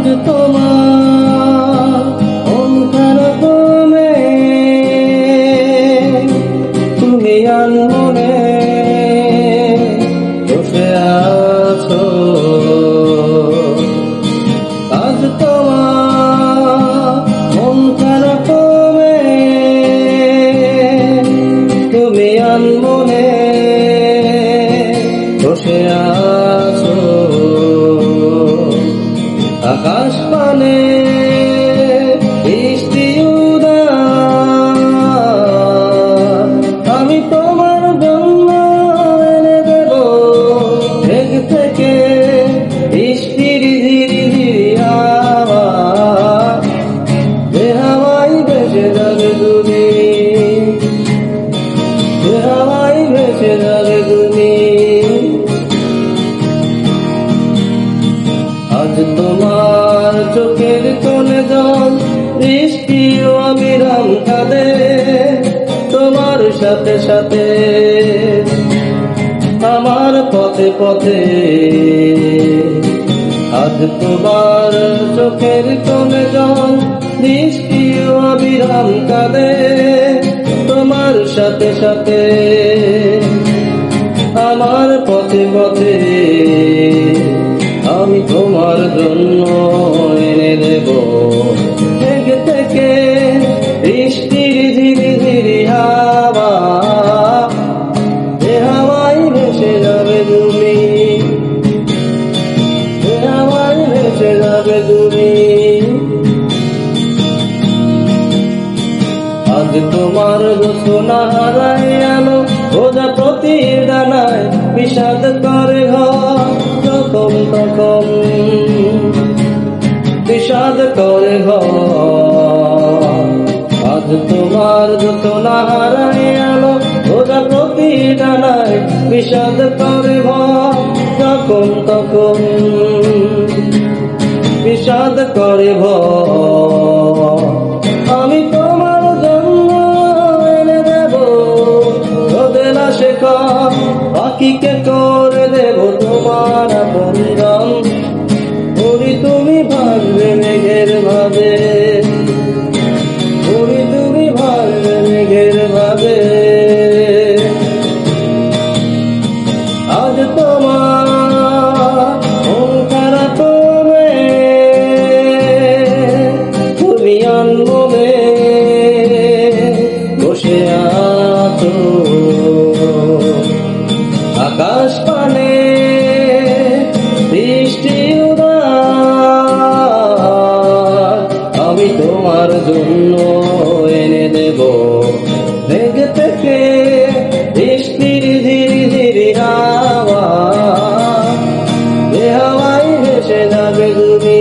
আজ তোমার অন্তর তুমি তুমি আনমনে বসে আছো। আজ তোমার অন্তর তুমি আনমনে বসে আছো। আকাশ পানে বৃষ্টি উদার আমি তোমার জন্য এনে দেব মেঘ থেকে বৃষ্টির ঝিরি ঝিরি আওয়াজ। যে হাওয়ায় ভেসে যাবে তুমি, যে হাওয়ায় ভেসে যাবে তুমি। আজ তোমার চোখের কোণে জল বৃষ্টি অবিরাম কাঁদে তোমার সাথে সাথে আমার পথে পথে। আজ তোমার চোখের কোণে জল বৃষ্টি অবিরাম কাঁদে তোমার সাথে সাথে আমার পথে পথে। আমি তোমার জন্য এনে দেব মেঘ থেকে বৃষ্টির ঝিরি ঝিরি হাওয়া। যে হাওয়ায় ভেসে যাবে তুমি, যে হাওয়ায় ভেসে যাবে তুমি। আজ তোমার রচনা হারায় আলো রোজা প্রতি ডানায় বিষাদ করে ঘর যখন তখন বিষাদ করে ঘর। আজ তোমার রচনা হারায় আলো রোজা প্রতি ডানায় বিষাদ করে ঘর যখন তখন বিষাদ করে ভর। আমি তোমার জন্য এনে দেব রোদের শেখর পাখিকে করে দেব তোমার বন্ধন। ওরে তুমি ভাববে মেঘের ভাবে, ওরে তুমি ভাববে মেঘের ভাবে। আজ তোমার অন্তর তুমি আনমনে বসে আছো। আকাশ পানে বৃষ্টি উদার আমি তোমার জন্য এনে দেব মেঘ থেকে বৃষ্টির ঝিরি ঝিরি হাওয়া। যে হাওয়ায় ভেসে যাবে তুমি,